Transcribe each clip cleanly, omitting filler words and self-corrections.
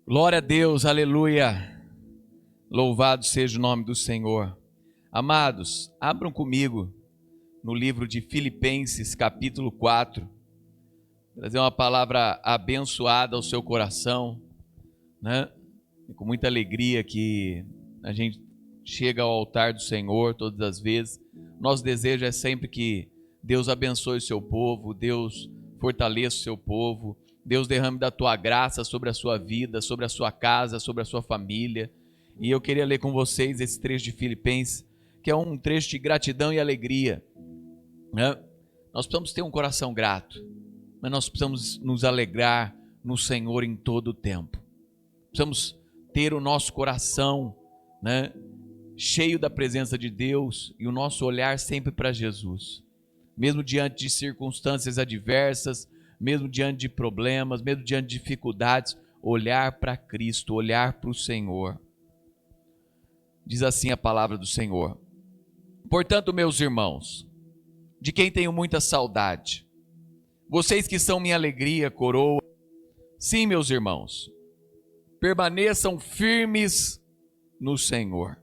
Glória a Deus, aleluia. Louvado seja o nome do Senhor. Amados, abram comigo no livro de Filipenses, capítulo 4. Trazer uma palavra abençoada ao seu coração, né? E com muita alegria que a gente chega ao altar do Senhor todas as vezes. Nosso desejo é sempre que Deus abençoe o seu povo, Deus fortaleça o seu povo, Deus derrame da tua graça sobre a sua vida, sobre a sua casa, sobre a sua família. E eu queria ler com vocês esse trecho de Filipenses, que é um trecho de gratidão e alegria, né? Nós precisamos ter um coração grato, mas nós precisamos nos alegrar no Senhor em todo o tempo. Precisamos ter o nosso coração, né, cheio da presença de Deus e o nosso olhar sempre para Jesus. Mesmo diante de circunstâncias adversas, mesmo diante de problemas, mesmo diante de dificuldades, olhar para Cristo, olhar para o Senhor. Diz assim a palavra do Senhor: portanto, meus irmãos, de quem tenho muita saudade, vocês que são minha alegria, coroa, sim, meus irmãos, permaneçam firmes no Senhor.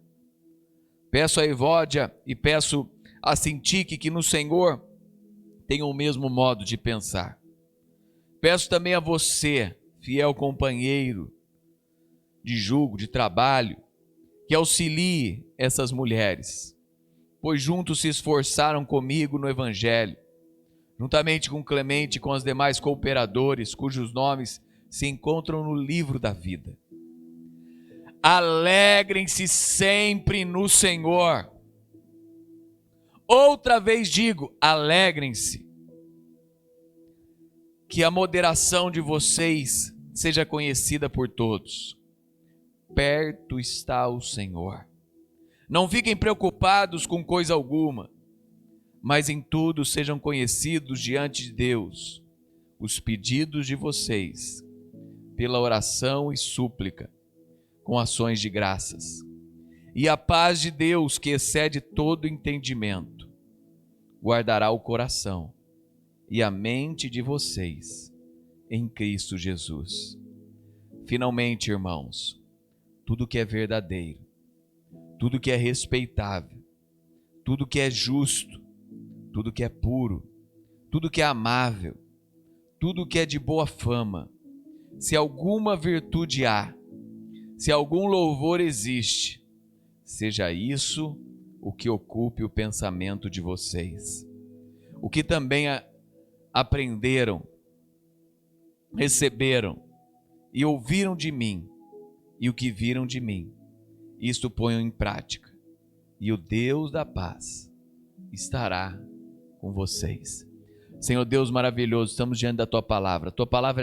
Peço a Evódia e peço a Sintique que no Senhor tenham o mesmo modo de pensar. Peço também a você, fiel companheiro de jugo, de trabalho, que auxilie essas mulheres, pois juntos se esforçaram comigo no Evangelho, juntamente com Clemente e com os demais cooperadores, cujos nomes se encontram no livro da vida. Alegrem-se sempre no Senhor. Outra vez digo, alegrem-se. Que a moderação de vocês seja conhecida por todos. Perto está o Senhor. Não fiquem preocupados com coisa alguma, mas em tudo sejam conhecidos diante de Deus os pedidos de vocês, pela oração e súplica, com ações de graças. E a paz de Deus, que excede todo entendimento, guardará o coração e a mente de vocês em Cristo Jesus. Finalmente, irmãos, tudo que é verdadeiro, tudo que é respeitável, tudo que é justo, tudo que é puro, tudo que é amável, tudo que é de boa fama, se alguma virtude há, se algum louvor existe, seja isso o que ocupe o pensamento de vocês. O que também aprenderam, receberam e ouviram de mim, e o que viram de mim, isto ponham em prática, e o Deus da paz estará com vocês. Senhor Deus maravilhoso, estamos diante da Tua palavra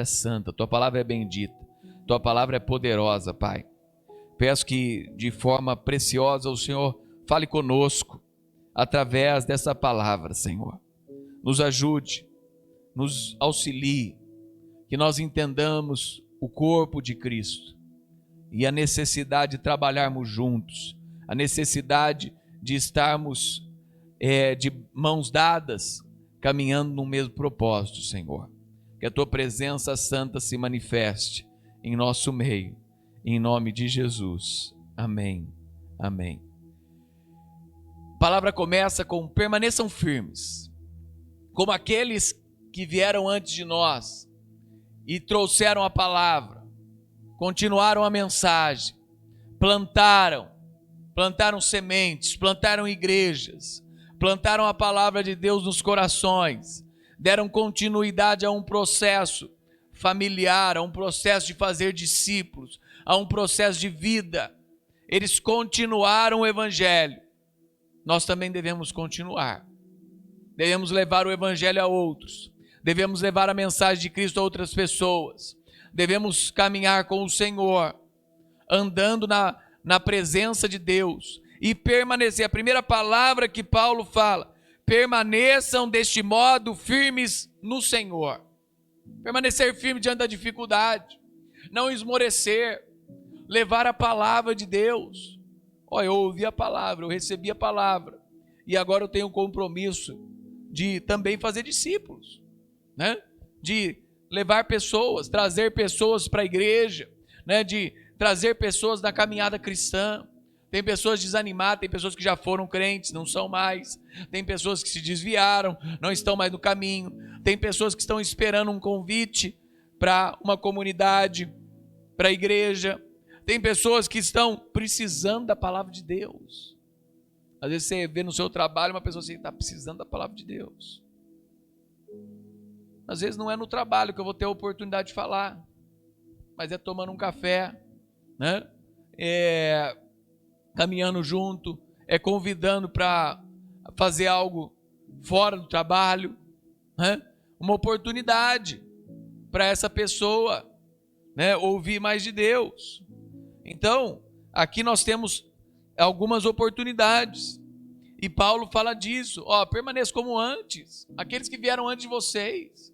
é santa, Tua palavra é bendita, Tua palavra é poderosa, Pai. Peço que de forma preciosa o Senhor fale conosco, através dessa palavra, Senhor. Nos ajude, nos auxilie, que nós entendamos o corpo de Cristo e a necessidade de trabalharmos juntos, a necessidade de estarmos de mãos dadas, caminhando no mesmo propósito, Senhor. Que a Tua presença santa se manifeste em nosso meio, em nome de Jesus. Amém. Amém. A palavra começa com: permaneçam firmes, como aqueles que vieram antes de nós e trouxeram a palavra, continuaram a mensagem, plantaram sementes, plantaram igrejas, plantaram a palavra de Deus nos corações, deram continuidade a um processo familiar, a um processo de fazer discípulos, a um processo de vida. Eles continuaram o Evangelho. Nós também devemos continuar. Devemos levar o Evangelho a outros. Devemos levar a mensagem de Cristo a outras pessoas. Devemos caminhar com o Senhor, andando na presença de Deus e permanecer. A primeira palavra que Paulo fala: permaneçam deste modo firmes no Senhor. Permanecer firme diante da dificuldade, não esmorecer, levar a palavra de Deus. Eu ouvi a palavra, eu recebi a palavra, e agora eu tenho um compromisso de também fazer discípulos, né? De levar pessoas, trazer pessoas para a igreja, né, de trazer pessoas na caminhada cristã. Tem pessoas desanimadas, tem pessoas que já foram crentes, não são mais. Tem pessoas que se desviaram, não estão mais no caminho. Tem pessoas que estão esperando um convite para uma comunidade, para a igreja. Tem pessoas que estão precisando da palavra de Deus. Às vezes você vê no seu trabalho uma pessoa assim, está precisando da palavra de Deus. Às vezes não é no trabalho que eu vou ter a oportunidade de falar, mas é tomando um café, né? Caminhando junto, convidando para fazer algo fora do trabalho, né? Uma oportunidade para essa pessoa, né, ouvir mais de Deus. Então, aqui nós temos algumas oportunidades, e Paulo fala disso, permaneça como antes, aqueles que vieram antes de vocês.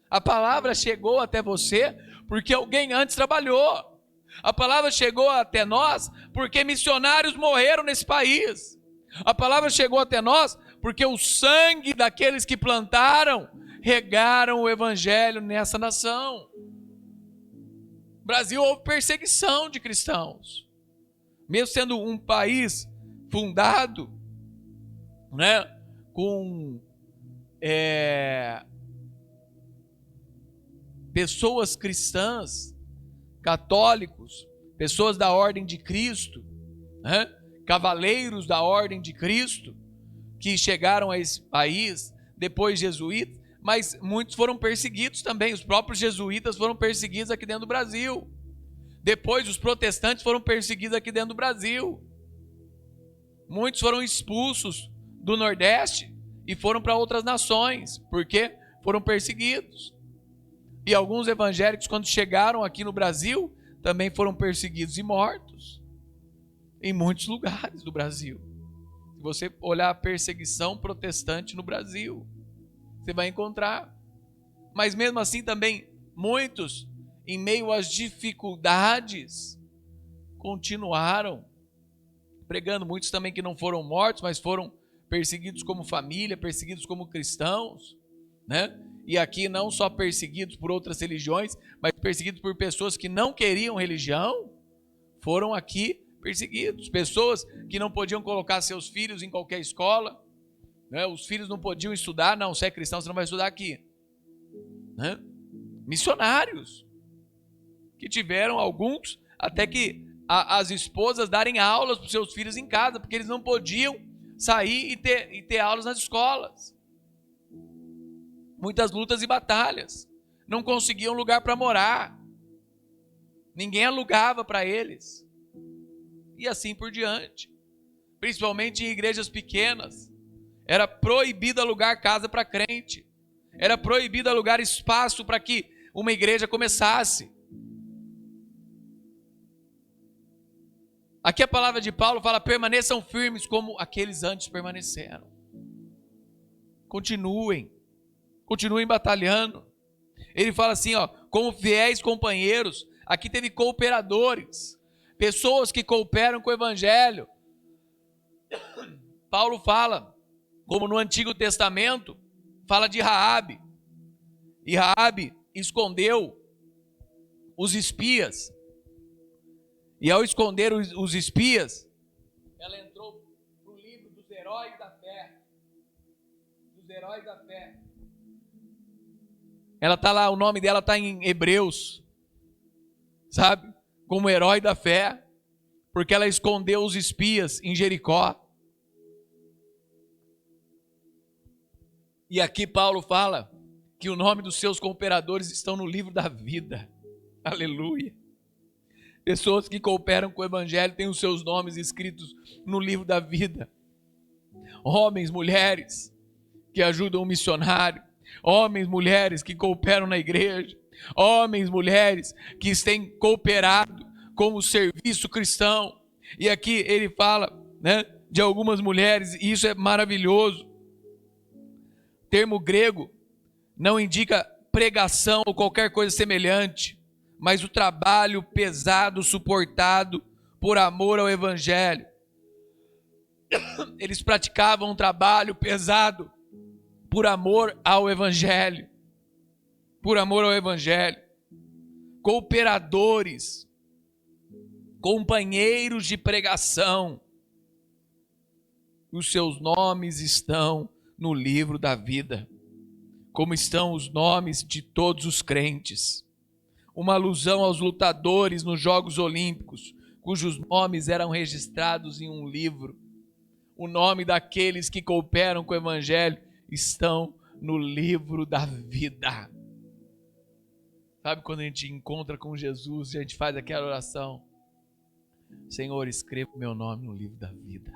A palavra chegou até você porque alguém antes trabalhou. A palavra chegou até nós porque missionários morreram nesse país. A palavra chegou até nós porque o sangue daqueles que plantaram, regaram o evangelho nessa nação. No Brasil houve perseguição de cristãos. Mesmo sendo um país fundado, né, com pessoas cristãs, católicos, pessoas da ordem de Cristo, né? Cavaleiros da ordem de Cristo, que chegaram a esse país, depois jesuítas, mas muitos foram perseguidos também. Os próprios jesuítas foram perseguidos aqui dentro do Brasil. Depois os protestantes foram perseguidos aqui dentro do Brasil. Muitos foram expulsos do Nordeste e foram para outras nações, porque foram perseguidos. E alguns evangélicos, quando chegaram aqui no Brasil, também foram perseguidos e mortos em muitos lugares do Brasil. Se você olhar a perseguição protestante no Brasil, você vai encontrar. Mas mesmo assim também, muitos, em meio às dificuldades, continuaram pregando. Muitos também que não foram mortos, mas foram perseguidos como família, perseguidos como cristãos, né? E aqui não só perseguidos por outras religiões, mas perseguidos por pessoas que não queriam religião, foram aqui perseguidos. Pessoas que não podiam colocar seus filhos em qualquer escola, né? Os filhos não podiam estudar. Não, você é cristão, você não vai estudar aqui, né? Missionários que tiveram alguns até que as esposas darem aulas para os seus filhos em casa, porque eles não podiam sair e ter aulas nas escolas. Muitas lutas e batalhas, não conseguiam lugar para morar, ninguém alugava para eles, e assim por diante. Principalmente em igrejas pequenas, era proibido alugar casa para crente, era proibido alugar espaço para que uma igreja começasse. Aqui a palavra de Paulo fala: permaneçam firmes como aqueles antes permaneceram. Continuem batalhando. Ele fala assim, como fiéis companheiros. Aqui teve cooperadores, pessoas que cooperam com o evangelho. Paulo fala, como no Antigo Testamento, fala de Raabe. E Raabe escondeu os espias. E ao esconder os espias, ela entrou no livro dos heróis da fé. Dos heróis da fé. Ela está lá, o nome dela está em Hebreus, sabe? Como herói da fé, porque ela escondeu os espias em Jericó. E aqui Paulo fala que o nome dos seus cooperadores estão no livro da vida. Aleluia. Pessoas que cooperam com o evangelho têm os seus nomes escritos no livro da vida. Homens, mulheres que ajudam o missionário. Homens, mulheres que cooperam na igreja. Homens, mulheres que têm cooperado com o serviço cristão. E aqui ele fala, né, de algumas mulheres, e isso é maravilhoso. O termo grego não indica pregação ou qualquer coisa semelhante, mas o trabalho pesado suportado por amor ao evangelho. Eles praticavam um trabalho pesado por amor ao evangelho. Por amor ao evangelho. Cooperadores, companheiros de pregação. Os seus nomes estão no livro da vida, como estão os nomes de todos os crentes. Uma alusão aos lutadores nos Jogos Olímpicos, cujos nomes eram registrados em um livro. O nome daqueles que cooperam com o Evangelho estão no livro da vida. Sabe quando a gente encontra com Jesus e a gente faz aquela oração? Senhor, escreva o meu nome no livro da vida.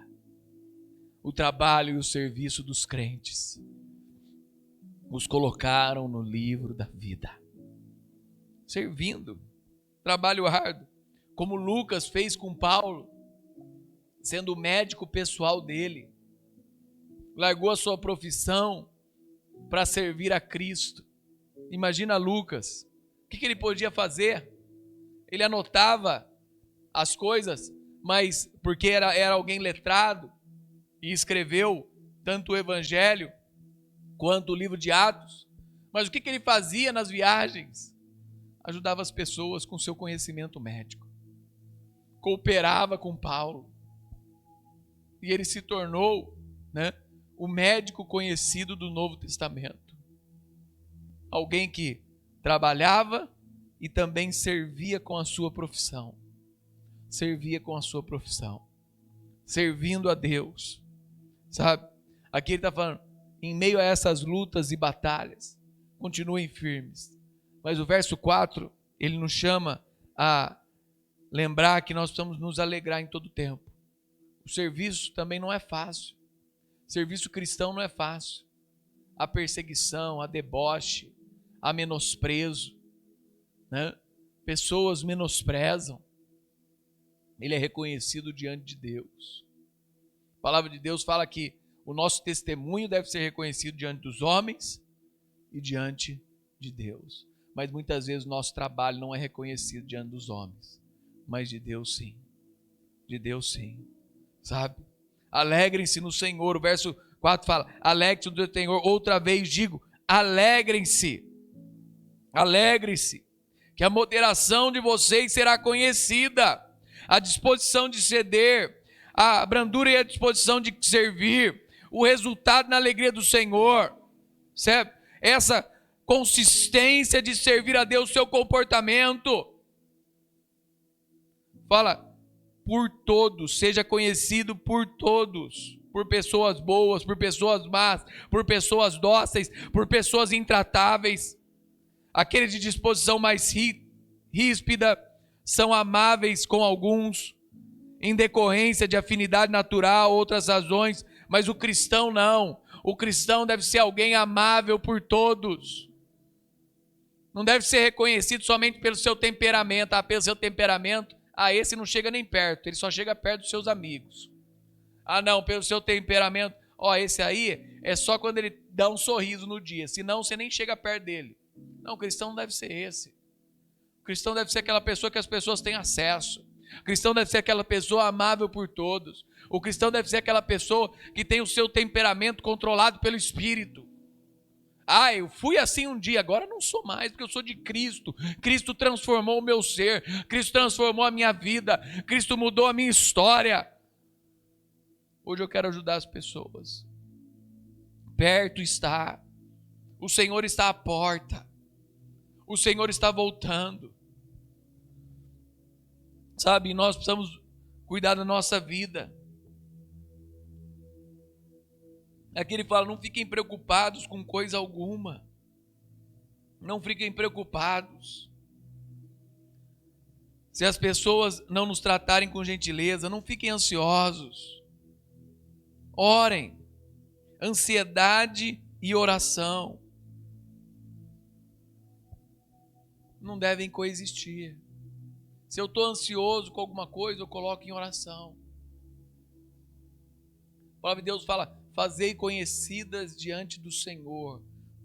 O trabalho e o serviço dos crentes os colocaram no livro da vida. Servindo, trabalho árduo, como Lucas fez com Paulo, sendo o médico pessoal dele. Largou a sua profissão para servir a Cristo. Imagina Lucas, o que ele podia fazer? Ele anotava as coisas, mas porque era alguém letrado e escreveu tanto o Evangelho quanto o livro de Atos. Mas o que ele fazia nas viagens? Ajudava as pessoas com seu conhecimento médico. Cooperava com Paulo. E ele se tornou, o médico conhecido do Novo Testamento. Alguém que trabalhava e também servia com a sua profissão. Servia com a sua profissão. Servindo a Deus. Sabe? Aqui ele está falando, em meio a essas lutas e batalhas, continuem firmes. Mas o verso 4, ele nos chama a lembrar que nós precisamos nos alegrar em todo tempo. O serviço também não é fácil. Serviço cristão não é fácil. Há perseguição, há deboche, há menosprezo. Pessoas menosprezam. Ele é reconhecido diante de Deus. A palavra de Deus fala que o nosso testemunho deve ser reconhecido diante dos homens e diante de Deus. Mas muitas vezes o nosso trabalho não é reconhecido diante dos homens, mas de Deus sim. De Deus sim. Sabe? Alegrem-se no Senhor. O verso 4 fala, alegre-se no Senhor. Outra vez digo, alegrem-se. Alegrem-se. Que a moderação de vocês será conhecida. A disposição de ceder, a brandura e a disposição de servir, o resultado na alegria do Senhor, certo? Essa consistência de servir a Deus, seu comportamento. Fala, por todos, seja conhecido por todos, por pessoas boas, por pessoas más, por pessoas dóceis, por pessoas intratáveis. Aqueles de disposição mais ríspida são amáveis com alguns, em decorrência de afinidade natural, outras razões, mas o cristão não. O cristão deve ser alguém amável por todos. Não deve ser reconhecido somente pelo seu temperamento. Pelo seu temperamento, esse não chega nem perto, ele só chega perto dos seus amigos. Não, pelo seu temperamento, esse aí é só quando ele dá um sorriso no dia, senão você nem chega perto dele. Não, o cristão não deve ser esse. O cristão deve ser aquela pessoa que as pessoas têm acesso. O cristão deve ser aquela pessoa amável por todos. O cristão deve ser aquela pessoa que tem o seu temperamento controlado pelo Espírito. Eu fui assim um dia, agora não sou mais, porque eu sou de Cristo. Cristo transformou o meu ser, Cristo transformou a minha vida, Cristo mudou a minha história. Hoje eu quero ajudar as pessoas. Perto está, o Senhor está à porta, o Senhor está voltando. Sabe, nós precisamos cuidar da nossa vida. Aqui ele fala, não fiquem preocupados com coisa alguma. Não fiquem preocupados. Se as pessoas não nos tratarem com gentileza, não fiquem ansiosos. Orem. Ansiedade e oração não devem coexistir. Se eu estou ansioso com alguma coisa, eu coloco em oração. A palavra de Deus fala, fazei conhecidas diante do Senhor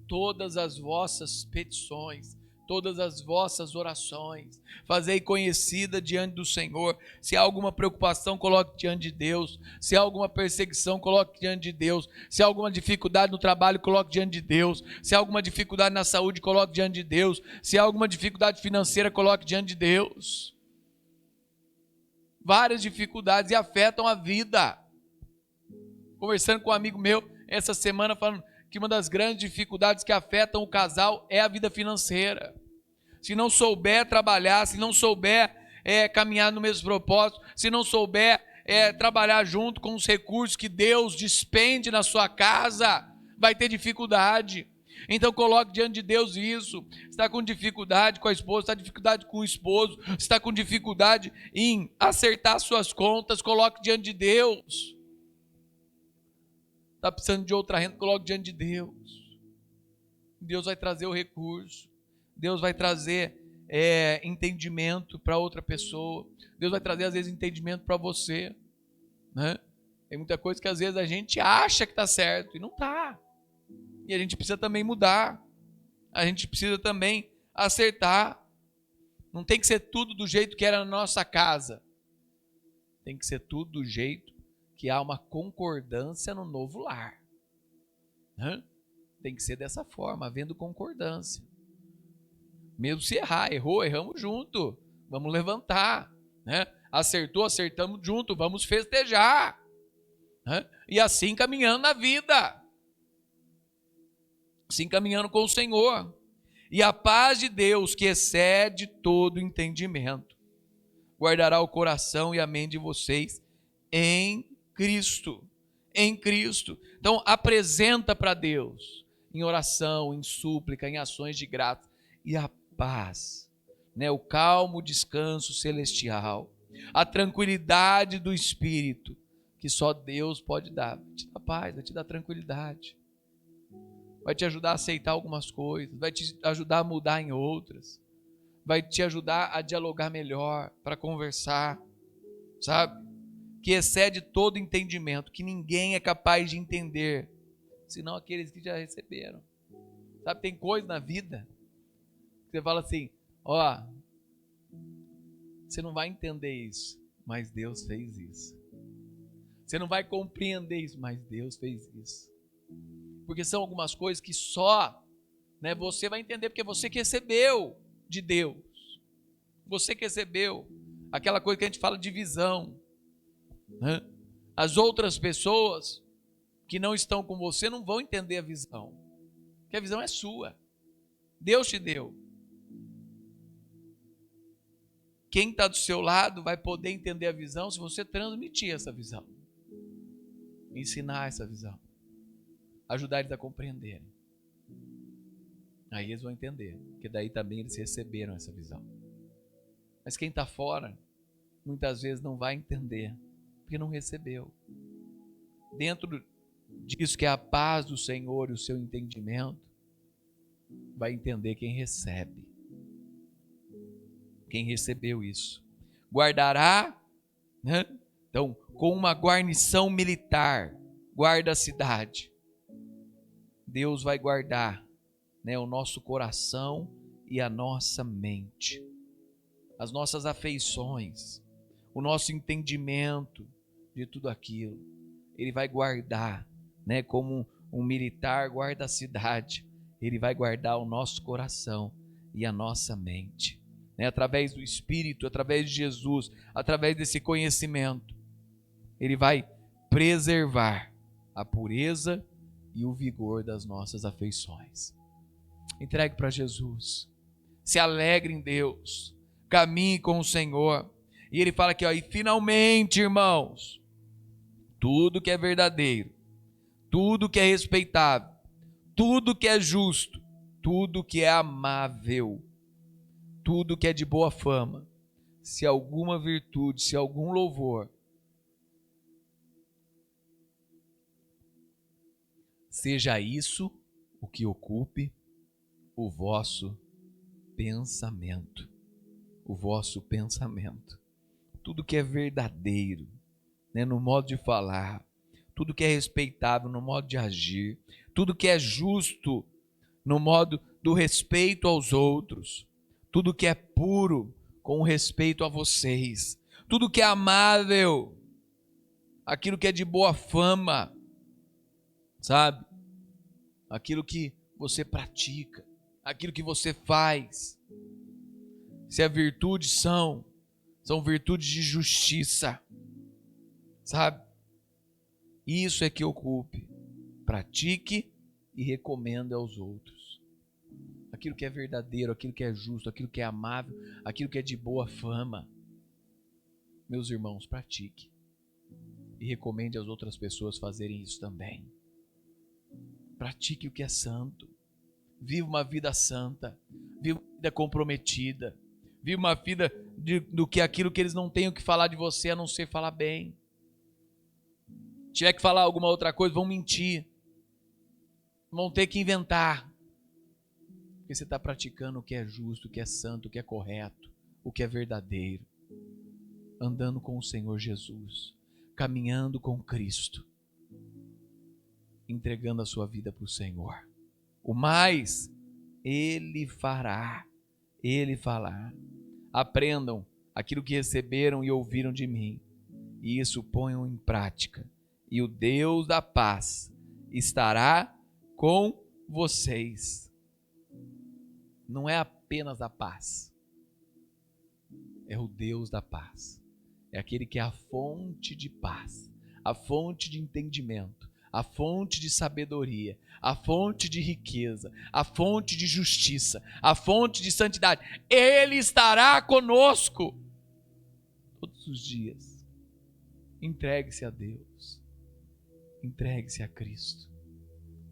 todas as vossas petições, todas as vossas orações. Fazei conhecida diante do Senhor. Se há alguma preocupação, coloque diante de Deus. Se há alguma perseguição, coloque diante de Deus. Se há alguma dificuldade no trabalho, coloque diante de Deus. Se há alguma dificuldade na saúde, coloque diante de Deus. Se há alguma dificuldade financeira, coloque diante de Deus. várias dificuldades e afetam a vida. Conversando com um amigo meu essa semana, falando que uma das grandes dificuldades que afetam o casal é a vida financeira. Se não souber trabalhar, se não souber caminhar no mesmo propósito, se não souber trabalhar junto com os recursos que Deus despende na sua casa, vai ter dificuldade. Então coloque diante de Deus isso. Você está com dificuldade com a esposa, está com dificuldade com o esposo, você está com dificuldade em acertar suas contas, coloque diante de Deus. Está precisando de outra renda, coloque diante de Deus. Deus vai trazer o recurso. Deus vai trazer entendimento para outra pessoa. Deus vai trazer às vezes entendimento para você, né? Tem muita coisa que às vezes a gente acha que está certo e não está. E a gente precisa também mudar. A gente precisa também acertar. Não tem que ser tudo do jeito que era na nossa casa. Tem que ser tudo do jeito que há uma concordância no novo lar, né? Tem que ser dessa forma, havendo concordância. Mesmo se erramos junto, vamos levantar, né? Acertou, acertamos junto, vamos festejar, né? E assim caminhando na vida, assim caminhando com o Senhor. E a paz de Deus, que excede todo entendimento, guardará o coração e a mente de vocês em Cristo. Em Cristo. Então apresenta para Deus em oração, em súplica, em ações de graça, e a paz, né? O calmo descanso celestial, a tranquilidade do Espírito, que só Deus pode dar. Vai te dar paz, vai te dar tranquilidade, vai te ajudar a aceitar algumas coisas, vai te ajudar a mudar em outras, vai te ajudar a dialogar melhor, para conversar, sabe? Que excede todo entendimento, que ninguém é capaz de entender, senão aqueles que já receberam. Sabe, tem coisa na vida que você fala assim, ó, você não vai entender isso, mas Deus fez isso. Você não vai compreender isso, mas Deus fez isso. Porque são algumas coisas que só, né, você vai entender, porque você que recebeu de Deus. Você que recebeu aquela coisa que a gente fala de visão, né? As outras pessoas que não estão com você não vão entender a visão, porque a visão é sua, Deus te deu. Quem está do seu lado vai poder entender a visão se você transmitir essa visão, ensinar essa visão, ajudar eles a compreenderem. Aí eles vão entender, porque daí também eles receberam essa visão. Mas quem está fora, muitas vezes não vai entender, porque não recebeu. Dentro disso que é a paz do Senhor e o seu entendimento, vai entender quem recebe, quem recebeu isso. Guardará, né? Então, com uma guarnição militar, guarda a cidade. Deus vai guardar, né, o nosso coração e a nossa mente, as nossas afeições, o nosso entendimento de tudo aquilo. Ele vai guardar, né, como um militar guarda a cidade. Ele vai guardar o nosso coração e a nossa mente, né, através do Espírito, através de Jesus, através desse conhecimento. Ele vai preservar a pureza e o vigor das nossas afeições. Entregue para Jesus, se alegre em Deus, caminhe com o Senhor. E ele fala aqui, ó, e finalmente, irmãos, tudo que é verdadeiro, tudo que é respeitável, tudo que é justo, tudo que é amável, tudo que é de boa fama, se alguma virtude, se algum louvor, seja isso o que ocupe o vosso pensamento. O vosso pensamento. Tudo que é verdadeiro, né, no modo de falar, tudo que é respeitável no modo de agir, tudo que é justo no modo do respeito aos outros, tudo que é puro com respeito a vocês, tudo que é amável, aquilo que é de boa fama, sabe? Aquilo que você pratica, aquilo que você faz, se a virtude são, são virtudes de justiça, sabe? Isso é que ocupe, pratique e recomende aos outros. Aquilo que é verdadeiro, aquilo que é justo, aquilo que é amável, aquilo que é de boa fama. Meus irmãos, pratique e recomende às outras pessoas fazerem isso também. Pratique o que é santo. Viva uma vida santa. Viva uma vida comprometida. Viva uma vida do que aquilo que eles não têm o que falar de você, a não ser falar bem. Se tiver que falar alguma outra coisa, vão mentir. Vão ter que inventar. Porque você está praticando o que é justo, o que é santo, o que é correto, o que é verdadeiro. Andando com o Senhor Jesus. Caminhando com Cristo. Entregando a sua vida para o Senhor. O mais, Ele fará. Ele fará. Aprendam aquilo que receberam e ouviram de mim. E isso ponham em prática. E o Deus da paz estará com vocês. Não é apenas a paz. É o Deus da paz. É aquele que é a fonte de paz. A fonte de entendimento. A fonte de sabedoria, a fonte de riqueza, a fonte de justiça, a fonte de santidade. Ele estará conosco todos os dias. Entregue-se a Deus, entregue-se a Cristo,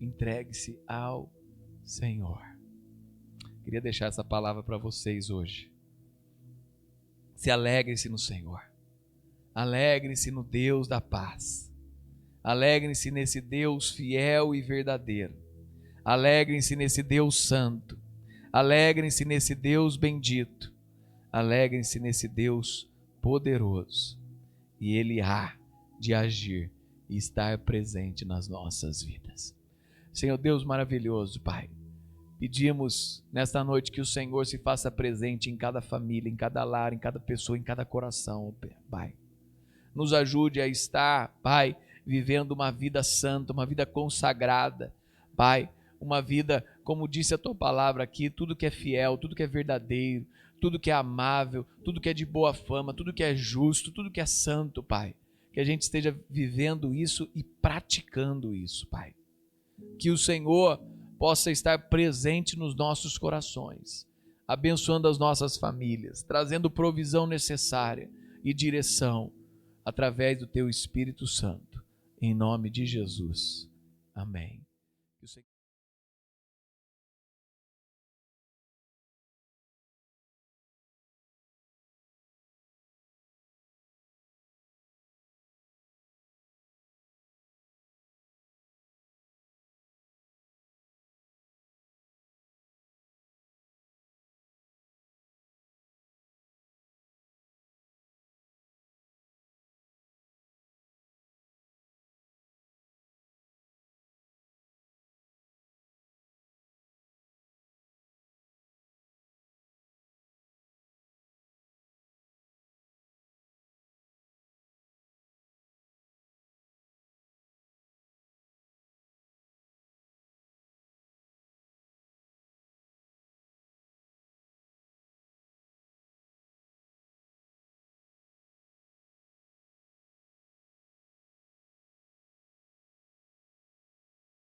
entregue-se ao Senhor. Queria deixar essa palavra para vocês hoje. Se alegrem-se no Senhor, alegrem-se no Deus da paz. Alegrem-se nesse Deus fiel e verdadeiro. Alegrem-se nesse Deus santo. Alegrem-se nesse Deus bendito. Alegrem-se nesse Deus poderoso. E Ele há de agir e estar presente nas nossas vidas. Senhor Deus maravilhoso, Pai, pedimos nesta noite que o Senhor se faça presente em cada família, em cada lar, em cada pessoa, em cada coração, Pai. Nos ajude a estar, Pai, vivendo uma vida santa, uma vida consagrada, Pai, uma vida, como disse a Tua palavra aqui, tudo que é fiel, tudo que é verdadeiro, tudo que é amável, tudo que é de boa fama, tudo que é justo, tudo que é santo, Pai, que a gente esteja vivendo isso e praticando isso, Pai, que o Senhor possa estar presente nos nossos corações, abençoando as nossas famílias, trazendo provisão necessária e direção através do Teu Espírito Santo. Em nome de Jesus. Amém.